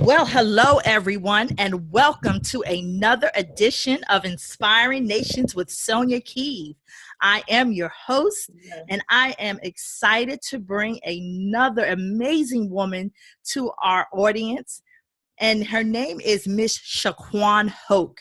Well, hello, everyone, and welcome to another edition of Inspiring Nations with Sonja Keeve. I am your host, and I am excited to bring another amazing woman to our audience. And her name is Miss Shaquan Hoke.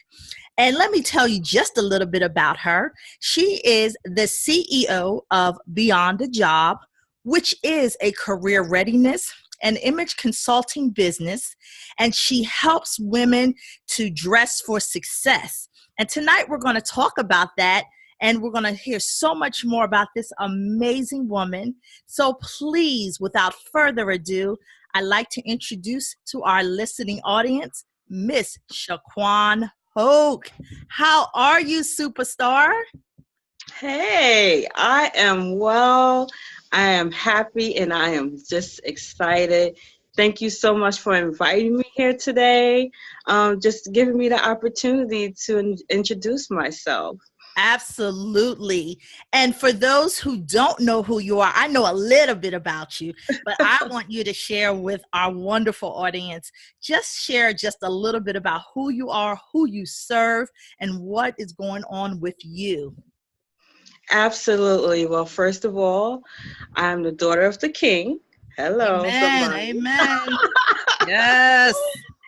And let me tell you just a little bit about her. She is the CEO of Beyond a Job, which is a career readiness and image consulting business. And she helps women to dress for success. And tonight we're going to talk about that. And we're going to hear so much more about this amazing woman. So please, without further ado, I'd like to introduce to our listening audience, Miss Shaquan Hoke. How are you, superstar? Hey, I am well. I am happy and I am just excited. Thank you so much for inviting me here today. Just giving me the opportunity to introduce myself. Absolutely. And for those who don't know who you are, I know a little bit about you, but I want you to share with our wonderful audience. Just share just a little bit about who you are, who you serve, and what is going on with you. Absolutely. Well, first of all, I'm the daughter of the king. Hello, good Amen. morning. Amen. Yes.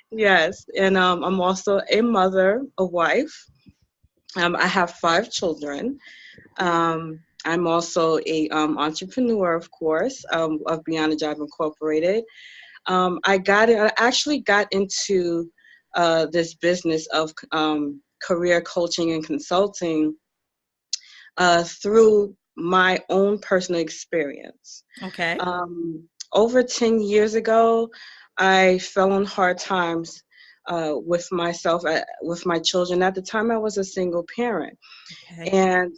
Yes, and I'm also a mother, a wife. I have 5 children. I'm also a entrepreneur, of course, of Beyond a Job Incorporated. I actually got into this business of career coaching and consulting through my own personal experience. Okay. Over 10 years ago, I fell on hard times with myself, with my children. At the time, I was a single parent. Okay. And,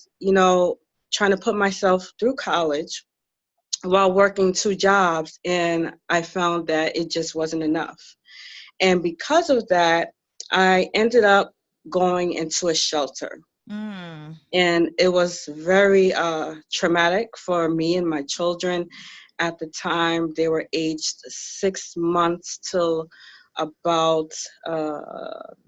trying to put myself through college while working 2 jobs. And I found that it just wasn't enough. And because of that, I ended up going into a shelter. And it was very traumatic for me and my children. At the time, they were aged 6 months till about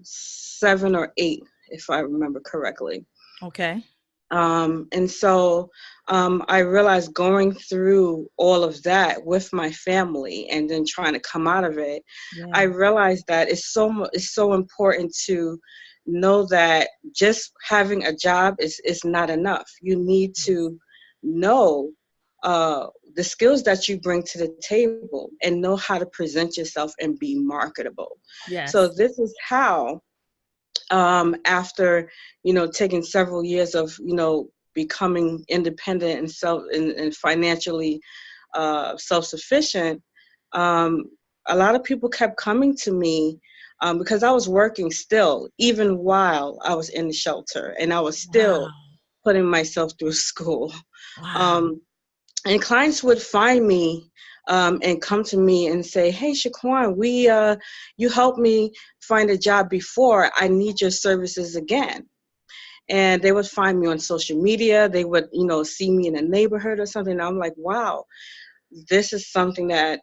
7 or 8, if I remember correctly. Okay. And so I realized going through all of that with my family and then trying to come out of it, I realized that it's so important to know that just having a job is not enough. You need to know the skills that you bring to the table and know how to present yourself and be marketable. So Yes. this is how after taking several years of becoming independent and financially self-sufficient, a lot of people kept coming to me because I was working still, even while I was in the shelter, and I was still putting myself through school. Wow. And clients would find me and come to me and say, "Hey, Shaquan, you helped me find a job before. I need your services again." And they would find me on social media. They would, see me in a neighborhood or something. And I'm like, wow, this is something that,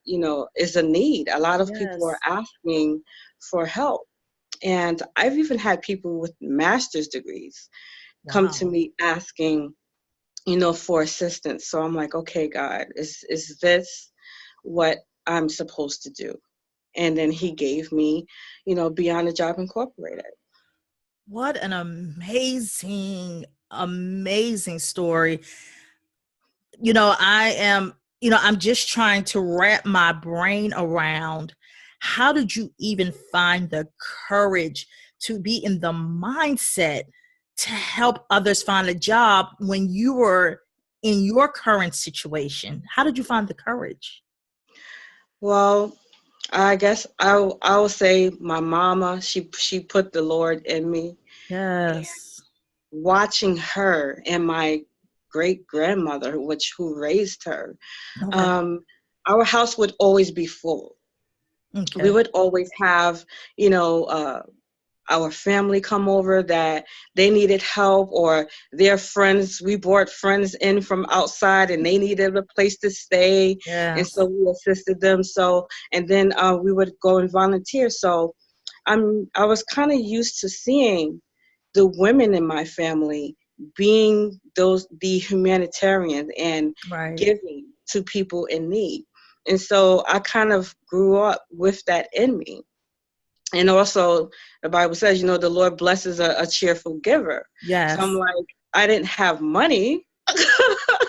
is a need. A lot of people are asking for help. And I've even had people with master's degrees come to me asking, for assistance. So I'm like, okay, God, is this what I'm supposed to do? And then he gave me, Beyond a Job Incorporated. What an amazing, amazing story. I'm just trying to wrap my brain around how did you even find the courage to be in the mindset to help others find a job when you were in your current situation? How did you find the courage? Well, I guess I will say my mama, she put the Lord in me. Yes. Watching her and my great grandmother, who raised her, Okay. our house would always be full. Okay. We would always have, our family come over that they needed help, or their friends, we brought friends in from outside and they needed a place to stay. And Yes. so we assisted them. So, and then we would go and volunteer. So I was kind of used to seeing the women in my family being the humanitarians and Right. giving to people in need. And so I kind of grew up with that in me. And also, the Bible says, the Lord blesses a cheerful giver. So I'm Yes. like, I didn't have money.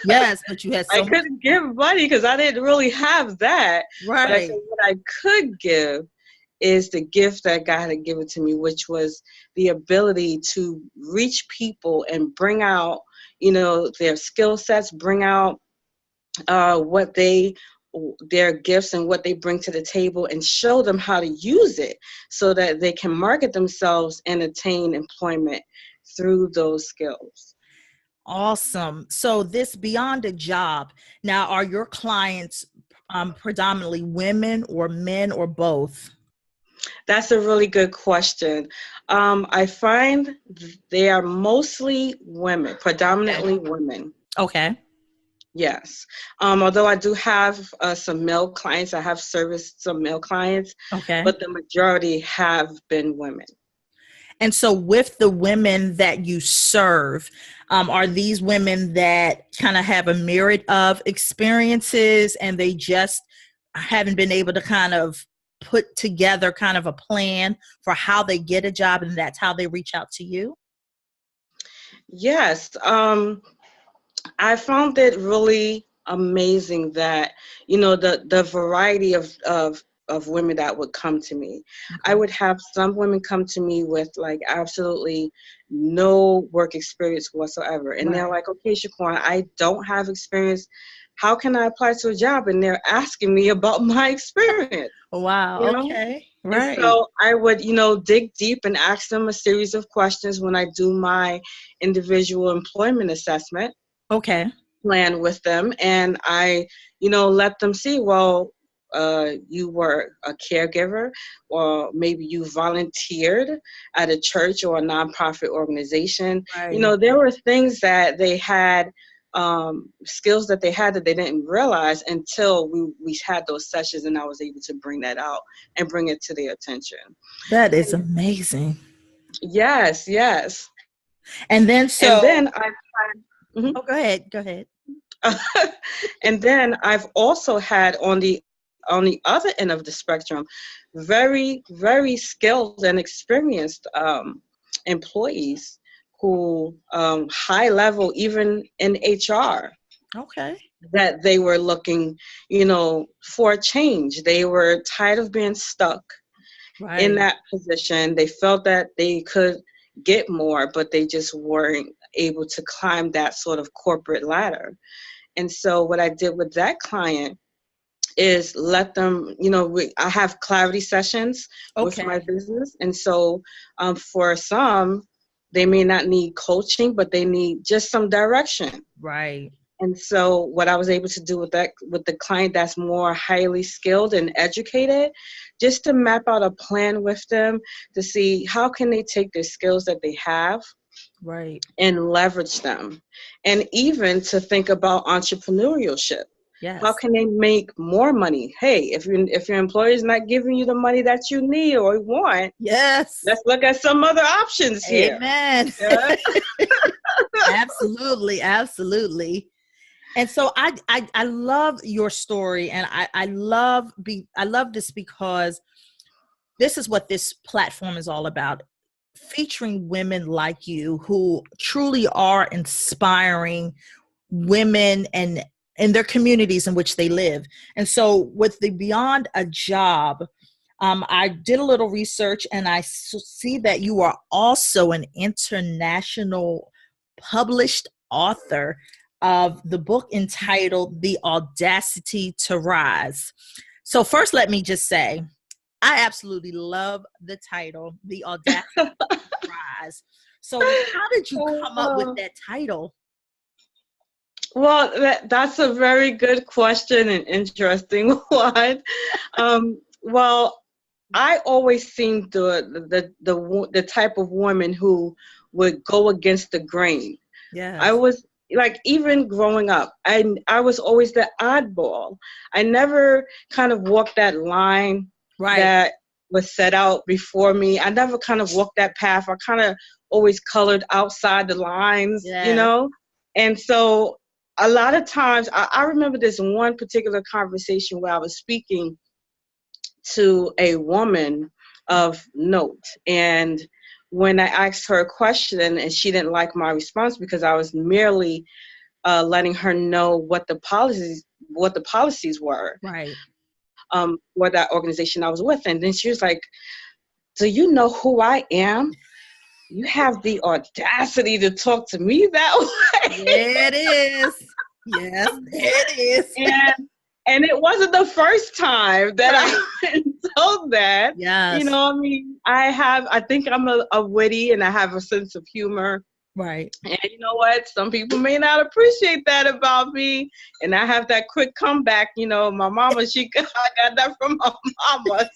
Yes, but you had I so much. couldn't give money because I didn't really have that. But I said, Right. what I could give is the gift that God had given to me, which was the ability to reach people and bring out, their skill sets, bring out what their gifts and what they bring to the table, and show them how to use it so that they can market themselves and attain employment through those skills. Awesome. So this beyond a job, now are your clients predominantly women or men or both? That's a really good question. I find they are mostly women, Okay. predominantly women. Okay. Yes. Although I do have some male clients, I have serviced some male clients, Okay. but the majority have been women. And so with the women that you serve, are these women that kind of have a myriad of experiences and they just haven't been able to kind of put together kind of a plan for how they get a job and that's how they reach out to you? Yes. I found it really amazing that, the variety of women that would come to me. I Okay. would have some women come to me with like absolutely no work experience whatsoever. And they're Right. like, okay, Shaquan, I don't have experience. How can I apply to a job? And they're asking me about my experience, Wow. you know? Okay. And Right. so I would, dig deep and ask them a series of questions when I do my individual employment assessment Okay. plan with them, and I let them see, well, you were a caregiver, or maybe you volunteered at a church or a nonprofit organization. Right. There were things that they had, skills that they had that they didn't realize until we had those sessions, and I was able to bring that out and bring it to their attention. That is And amazing. yes, yes. And then And so, then I've had, mhm. oh, go ahead. Go ahead. And then I've also had on the other end of the spectrum, very, very skilled and experienced employees who, high level, even in HR, Okay. that they were looking, for a change. They were tired of being stuck in Right. that position. They felt that they could get more, but they just weren't able to climb that sort of corporate ladder. And so what I did with that client is let them, I have clarity sessions with my Okay. business. And so for some, they may not need coaching, but they need just some direction. Right. And so what I was able to do with the client that's more highly skilled and educated, just to map out a plan with them to see how can they take the skills that they have Right. and leverage them. And even to think about entrepreneurship. How Yes. can they make more money? Hey, if your employer is not giving you the money that you need or want, Yes. let's look at some other options here. Amen. Yeah. Absolutely. Absolutely. And so I love your story and I love this because this is what this platform is all about, featuring women like you who truly are inspiring women and in their communities in which they live. And so with the Beyond a Job, I did a little research and I see that you are also an international published author of the book entitled The Audacity to Rise. So first, let me just say, I absolutely love the title, The Audacity to Rise. So how did you come up with that title? Well, that's a very good question and interesting one. Well, I always seemed the type of woman who would go against the grain. I Yes. was like, even growing up, I was always the oddball. I never kind of walked that line Right. that was set out before me. I never kind of walked that path. I kind of always colored outside the lines, you Yes. know? And so a lot of times, I remember this one particular conversation where I was speaking to a woman of note. And when I asked her a question and she didn't like my response because I was merely letting her know what the policies were Right. for that organization I was with. And then she was like, "Do you know who I am? You have the audacity to talk to me that way." There it is. Yes, there it is. and and it wasn't the first time that Right. I've been told that. You Yes. know, I mean, I think I'm a witty and I have a sense of humor. Right. And you know what? Some people may not appreciate that about me. And I have that quick comeback. You know, my mama, I got that from my mama.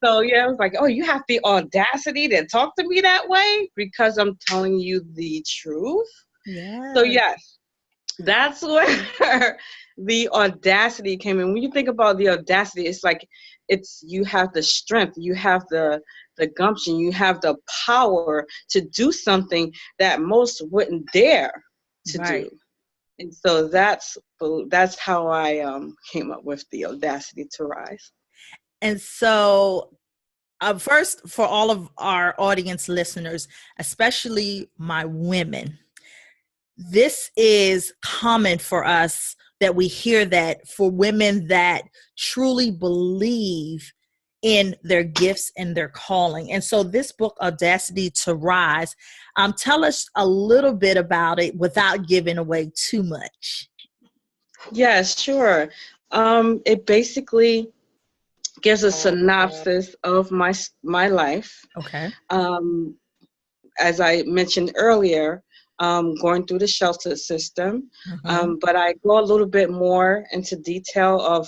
So yeah, I was like, oh, you have the audacity to talk to me that way because I'm telling you the truth. So Yes. yes, that's where the audacity came in. When you think about the audacity, it's like you have the strength, you have the gumption, you have the power to do something that most wouldn't dare to do. Right. And so that's how I came up with the audacity to rise. And so, first, for all of our audience listeners, especially my women, this is common for us that we hear that for women that truly believe in their gifts and their calling. And so this book, Audacity to Rise, tell us a little bit about it without giving away too much. Yes, sure. It basically gives a synopsis of my life. Okay. Um, as I mentioned earlier, going through the shelter system. Mm-hmm. But I go a little bit more into detail of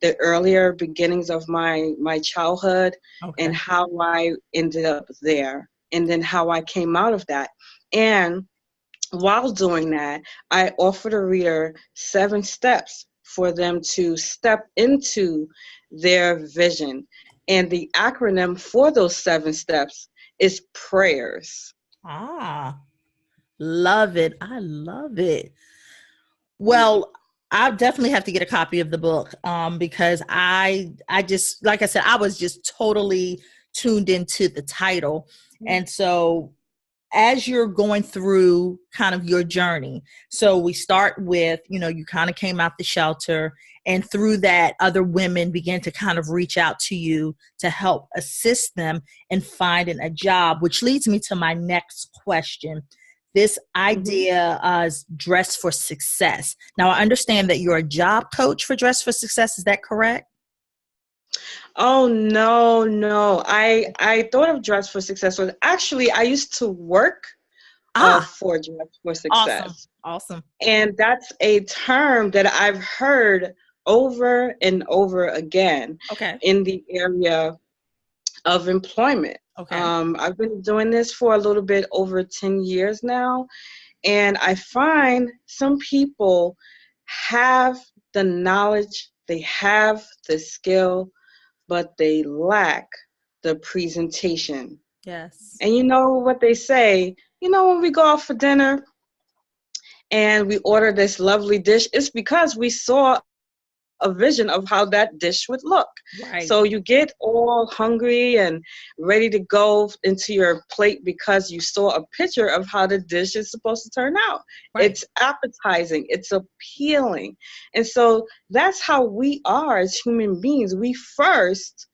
the earlier beginnings of my childhood and Okay. how I ended up there, and then how I came out of that. And while doing that, I offer the reader 7 steps for them to step into their vision. And the acronym for those 7 steps is prayers. Ah, love it. I love it. Well, I definitely have to get a copy of the book because I just, like I said, I was just totally tuned into the title. And so as you're going through kind of your journey, so we start with, you kind of came out the shelter, and through that, other women began to kind of reach out to you to help assist them in finding a job, which leads me to my next question. This Mhm. idea is Dress for Success. Now, I understand that you're a job coach for Dress for Success. Is that correct? Oh no, no. I thought of Dress for Success. Was actually, I used to work Ah, for Dress for awesome. Success. Awesome. And that's a term that I've heard over and over again Okay. in the area of employment. Okay. I've been doing this for a little bit over 10 years now, and I find some people have the knowledge, they have the skill, but they lack the presentation. Yes. And you know what they say, when we go out for dinner and we order this lovely dish, it's because we saw a vision of how that dish would look. So Right. you get all hungry and ready to go into your plate because you saw a picture of how the dish is supposed to turn out. Right. It's appetizing, it's appealing. And so that's how we are as human beings. We first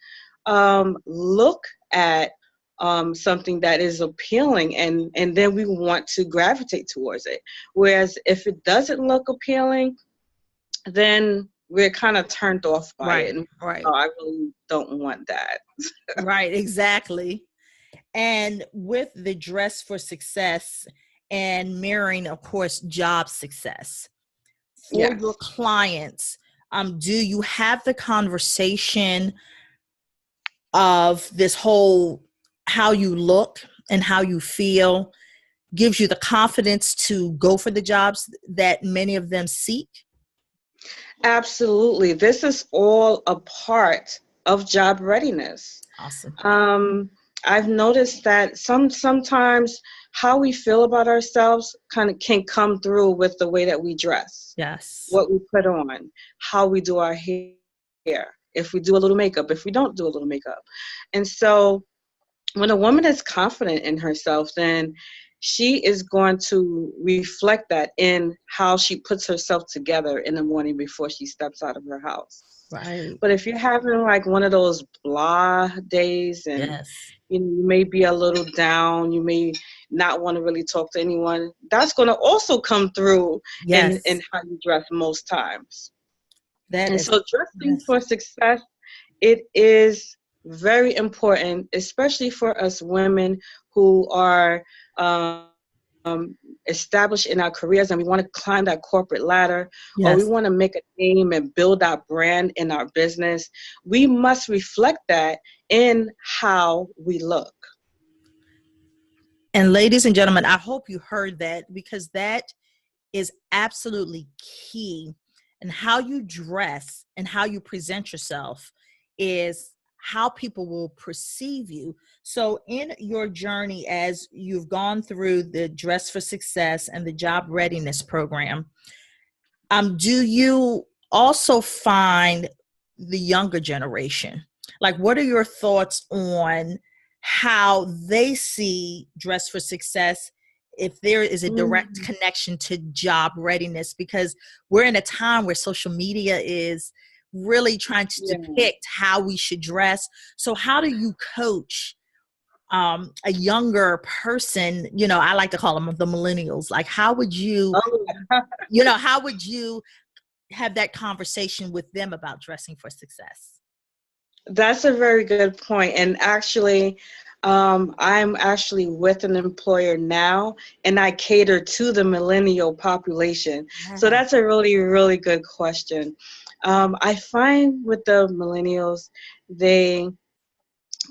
look at something that is appealing, and then we want to gravitate towards it. Whereas if it doesn't look appealing, then we're kind of turned off by it. Right. And Right. oh, I really don't want that. Right. Exactly. And with the Dress for Success and mirroring, of course, job success for your Yes. clients, do you have the conversation of this whole how you look and how you feel gives you the confidence to go for the jobs that many of them seek? Absolutely. This is all a part of job readiness. Awesome. I've noticed that sometimes how we feel about ourselves kind of can come through with the way that we dress, Yes. what we put on, how we do our hair, if we do a little makeup, if we don't do a little makeup. And so when a woman is confident in herself, then she is going to reflect that in how she puts herself together in the morning before she steps out of her house. Right. But if you're having like one of those blah days and Yes. you may be a little down, you may not want to really talk to anyone, that's going to also come through in Yes. how you dress most times. That And is, so dressing yes. for success, it is very important, especially for us women who are established in our careers and we want to climb that corporate ladder, or we Yes. want to make a name and build our brand in our business. We must reflect that in how we look. And ladies and gentlemen, I hope you heard that, because that is absolutely key. And how you dress and how you present yourself is how people will perceive you. So in your journey, as you've gone through the Dress for Success and the Job Readiness Program, do you also find the younger generation? Like, what are your thoughts on how they see Dress for Success, if there is a direct connection to job readiness? Because we're in a time where social media is really trying to depict how we should dress. So how do you coach a younger person? I like to call them the millennials. Like, how would you, Oh, how would you have that conversation with them about dressing for success? that's a very good point. And actually, I'm actually with an employer now, and I cater to the millennial population. So Yeah. that's a really, really good question. I find with the millennials, they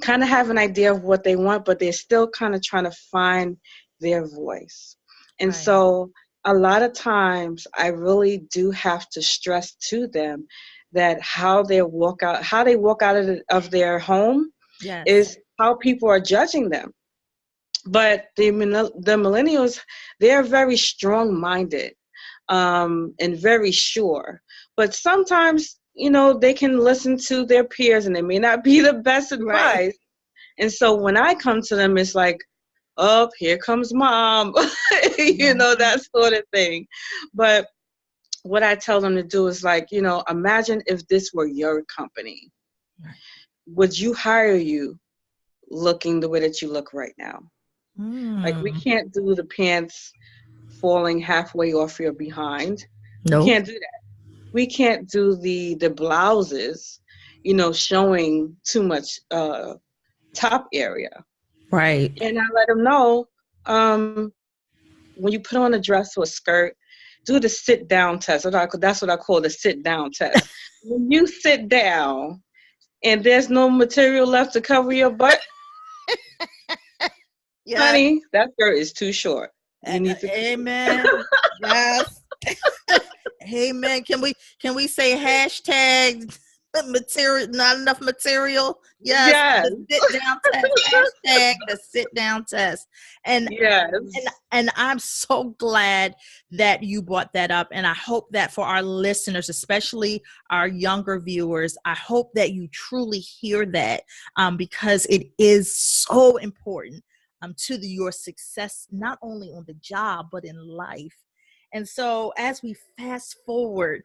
kind of have an idea of what they want, but they're still kind of trying to find their voice. And Right. so a lot of times I really do have to stress to them that how they walk out of their home Yes. is how people are judging them. But the millennials, they're very strong-minded, and very sure. But sometimes, they can listen to their peers and they may not be the best Right. advice. And so when I come to them, it's like, oh, here comes mom, that sort of thing. But what I tell them to do is like, imagine if this were your company. Right. Would you hire you looking the way that you look right now? Like, we Mm. can't do the pants falling halfway off your behind. We Nope. can't do that. We can't do the blouses, showing too much top area. Right. And I let them know, when you put on a dress or a skirt, do the sit down test. That's what I call the sit down test. When you sit down and there's no material left to cover your butt, Yeah. honey, that skirt is too short. You need to. Amen. Yes. Amen. Can we say hashtag material, not enough material? Yes, Yes, the sit down test. Hashtag the sit down test. And and yes. and I'm so glad that you brought that up. And I hope that for our listeners, especially our younger viewers, I hope that you truly hear that, because it is so important to your success, not only on the job, but in life. And so as we fast forward,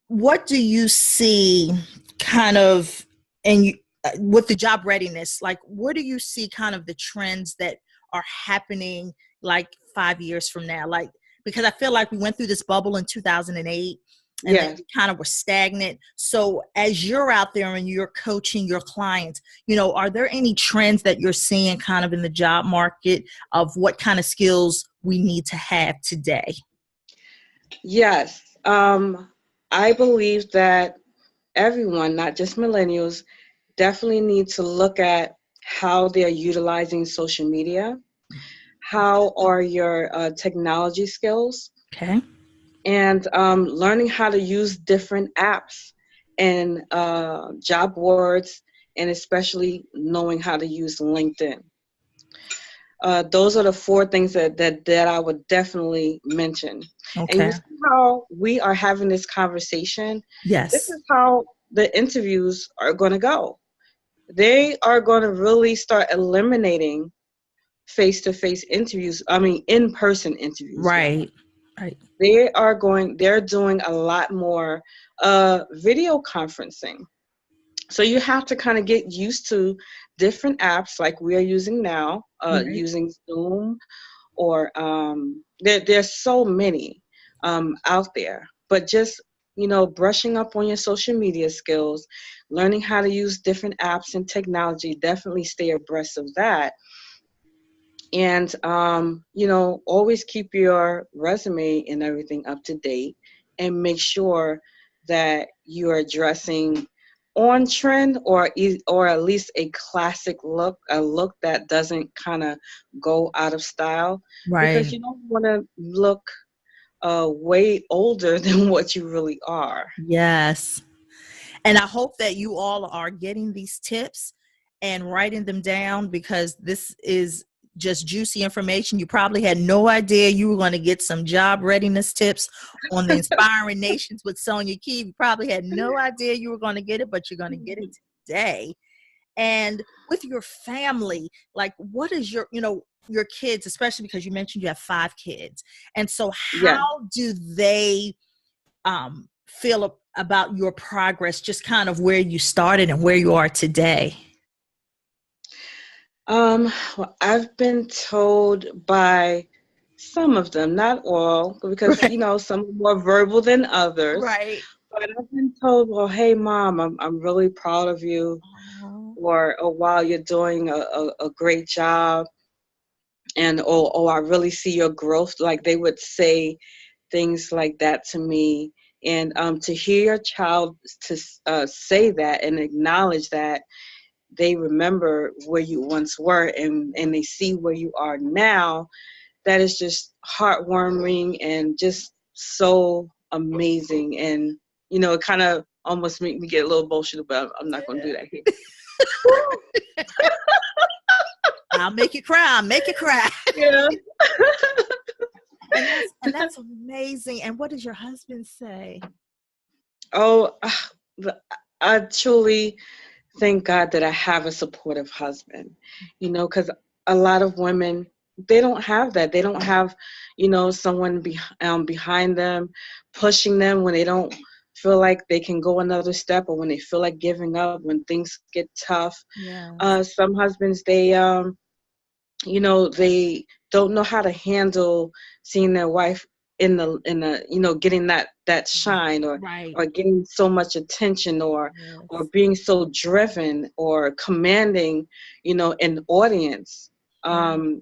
what do you see kind of, and with the job readiness, like, what do you see kind of the trends that are happening like 5 years from now? Like, because I feel like we went through this bubble in 2008 and then Yes. we kind of were stagnant. So as you're out there and you're coaching your clients, are there any trends that you're seeing kind of in the job market of what kind of skills we need to have today? Yes. I believe that everyone, not just millennials, definitely need to look at how they're utilizing social media. How are your technology skills? Okay. And learning how to use different apps and job boards, and especially knowing how to use LinkedIn. Those are the four things that I would definitely mention. And you Okay. see how we are having this conversation? This Yes. is how the interviews are going to go. They are going to really start eliminating face-to-face interviews. I mean, in-person interviews rather. Right. Right. They're doing a lot more video conferencing. So you have to kind of get used to different apps like we are using now, Right. using Zoom, or there's so many out there. But just, brushing up on your social media skills, learning how to use different apps and technology, definitely stay abreast of that. And always keep your resume and everything up to date, and make sure that you're addressing on trend, or at least a classic look, a look that doesn't kind of go out of style, because Right. you don't want to look way older than what you really are. Yes. And I hope that you all are getting these tips and writing them down, because this is just juicy information. You probably had no idea you were going to get some job readiness tips on the Inspiring Nations with Sonja Keeve. You probably had no idea you were going to get it, but you're going to get it today. And with your family, like, what is your kids, especially because you mentioned you have 5 kids. And so Yeah. how do they feel about your progress, just kind of where you started and where you are today? Well, I've been told by some of them, not all, because Right. some are more verbal than others. Right. But I've been told, well, hey, mom, I'm really proud of you, Oh, or wow, you're doing a great job, and oh, I really see your growth. Like, they would say things like that to me, and to hear your child to say that and acknowledge that they remember where you once were, and they see where you are now, that is just heartwarming and just so amazing. And it kind of almost make me get a little emotional, but I'm not going to do that here. I'll make you cry. I'll make you cry. Yeah. And that's amazing. And what does your husband say? Oh, I truly thank God that I have a supportive husband, because a lot of women, they don't have that. They don't have, someone behind them, pushing them when they don't feel like they can go another step, or when they feel like giving up, when things get tough. Yes. Some husbands, they don't know how to handle seeing their wife in the getting that shine, Right. or getting so much attention, or Yes. being so driven, or commanding an audience. Right.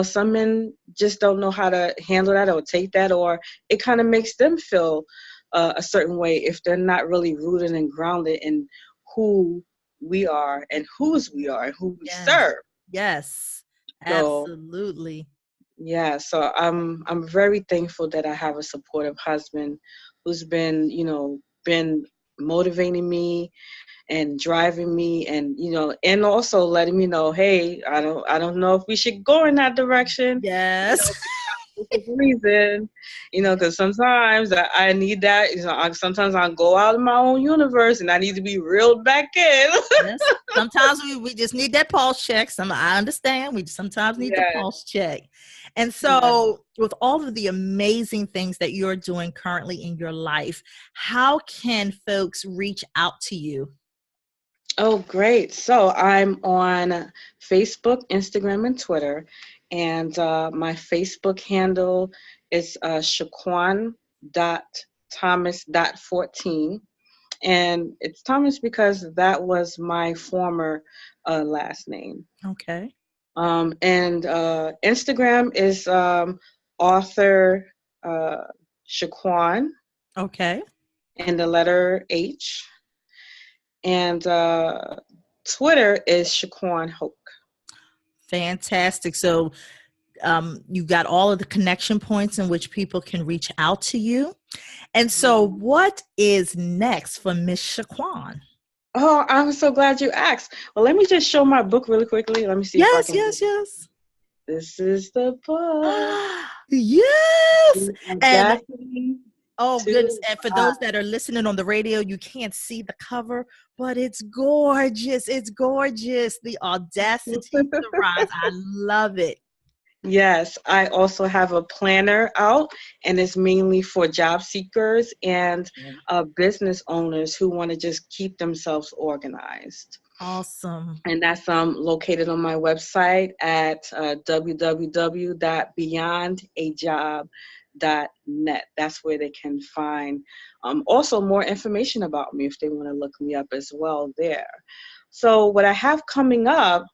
Some men just don't know how to handle that, or take that, or it kind of makes them feel a certain way if they're not really rooted and grounded in who we are, and whose we are, and who we Yes. serve. Yes. So Absolutely. yeah, so I'm very thankful that I have a supportive husband who's been motivating me and driving me, and and also letting me know, hey, I don't know if we should go in that direction, you Yes. know, for a reason, because sometimes I need that. Sometimes I go out of my own universe, and I need to be reeled back in. Yes. Sometimes we just need that pulse check. I understand. We sometimes need the Yeah, pulse check. And yeah. so, with all of the amazing things that you're doing currently in your life, how can folks reach out to you? Oh, great. So I'm on Facebook, Instagram, and Twitter. And my Facebook handle is Shaquan.Thomas.14. And it's Thomas because that was my former last name. Okay. And Instagram is author uh, Shaquan, Okay. and the letter H. And Twitter is Shaquan Hoke. Fantastic. So you got all of the connection points in which people can reach out to you. And so what is next for Miss Shaquan? Oh, I'm so glad you asked. Well, let me just show my book really quickly. Let me see if I Yes, can. yes, yes. This is the book. Yes. The And Audacity oh goodness. to And for Rise. those that are listening on the radio, you can't see the cover, but it's gorgeous. It's gorgeous. The Audacity to Rise. I love it. Yes, I also have a planner out, and it's mainly for job seekers and business owners who want to just keep themselves organized. Awesome. And that's located on my website at www.beyondajob.net. That's where they can find also more information about me if they want to look me up as well there. So what I have coming up,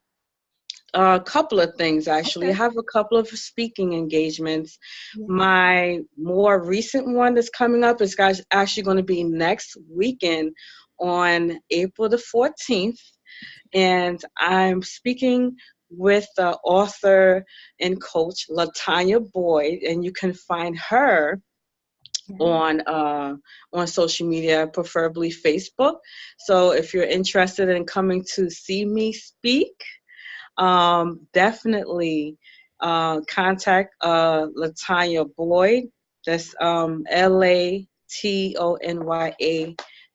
a couple of things actually. I Okay. have a couple of speaking engagements. Yeah. My more recent one that's coming up is actually going to be next weekend on April the 14th. And I'm speaking with the author and coach Latanya Boyd, and you can find her Yeah. on social media, preferably Facebook. So if you're interested in coming to see me speak, definitely contact Latanya Boyd. That's LATONYA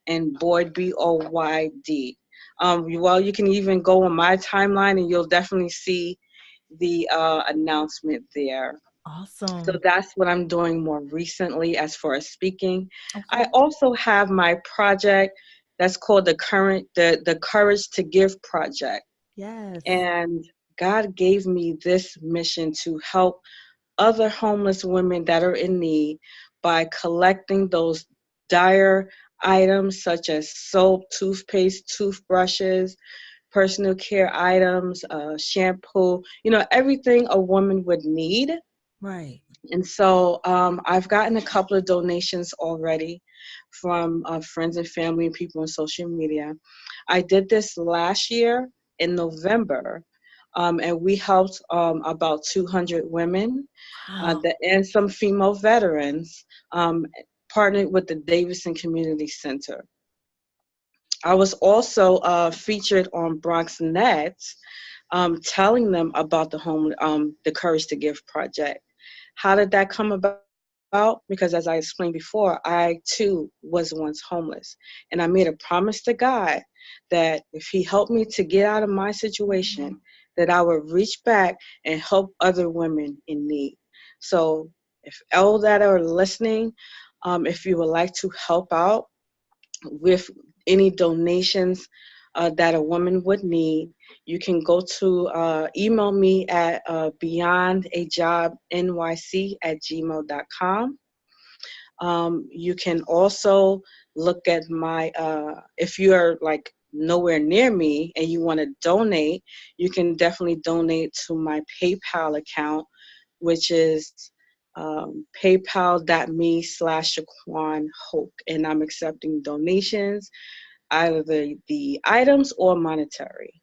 and Boyd BOYD. Well, you can even go on my timeline and you'll definitely see the announcement there. So Awesome. that's what I'm doing more recently as far as speaking. I Okay. also have my project that's called the Courage to Give project. Yes. And God gave me this mission to help other homeless women that are in need by collecting those dire items such as soap, toothpaste, toothbrushes, personal care items, shampoo, everything a woman would need. Right. And so I've gotten a couple of donations already from friends and family and people on social media. I did this last year in November, and we helped about 200 women Wow. and some female veterans, partnered with the Davidson Community Center. I was also featured on Bronx Nets, telling them about the Courage to Give project. How did that come about? Because as I explained before, I too was once homeless. And I made a promise to God that if He helped me to get out of my situation, that I would reach back and help other women in need. So if all that are listening, if you would like to help out with any donations that a woman would need, you can go to email me at beyondajobnyc@gmail.com. You can also look at if you are like nowhere near me and you want to donate, you can definitely donate to my PayPal account, which is paypal.me/Shaquan Hoke. And I'm accepting donations, either the items or monetary.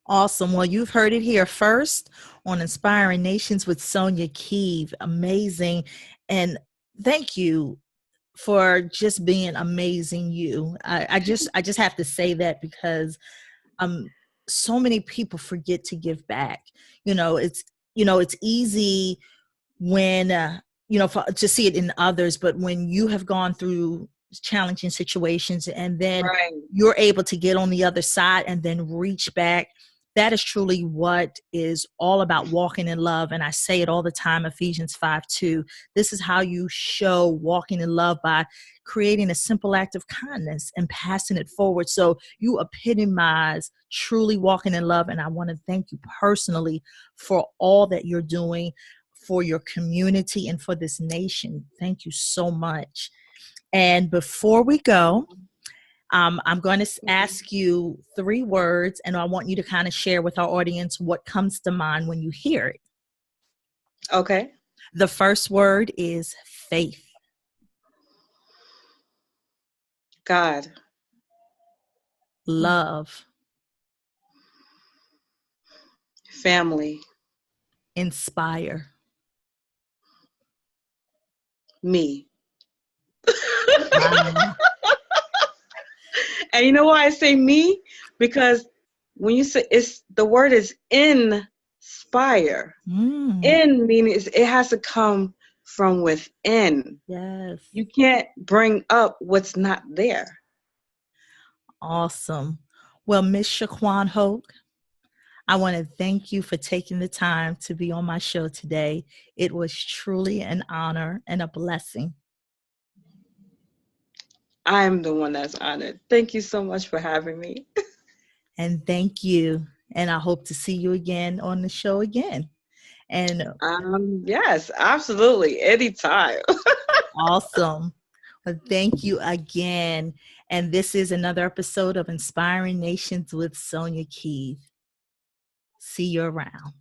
Awesome. Well, you've heard it here first on Inspiring Nations with Sonja Keeve. Amazing. And thank you for just being amazing you. I just have to say that because so many people forget to give back. It's easy when to see it in others, but when you have gone through challenging situations and then Right. you're able to get on the other side and then reach back, that is truly what is all about walking in love. And I say it all the time, Ephesians 5:2. This is how you show walking in love, by creating a simple act of kindness and passing it forward. So you epitomize truly walking in love. And I want to thank you personally for all that you're doing for your community and for this nation. Thank you so much. And before we go, I'm going to ask you 3 words, and I want you to kind of share with our audience what comes to mind when you hear it. Okay. The first word is faith. God. Love. Family. Inspire. Me. Wow. And you know why I say me? Because when you say the word is inspire. In meaning it has to come from within. Yes. You can't bring up what's not there. Awesome. Well, Miss Shaquan Hoke, I want to thank you for taking the time to be on my show today. It was truly an honor and a blessing. I'm the one that's honored. Thank you so much for having me. And thank you. And I hope to see you again on the show again. And yes, absolutely. Anytime. awesome. Well, thank you again. And this is another episode of Inspiring Nations with Sonja Keeve. See you around.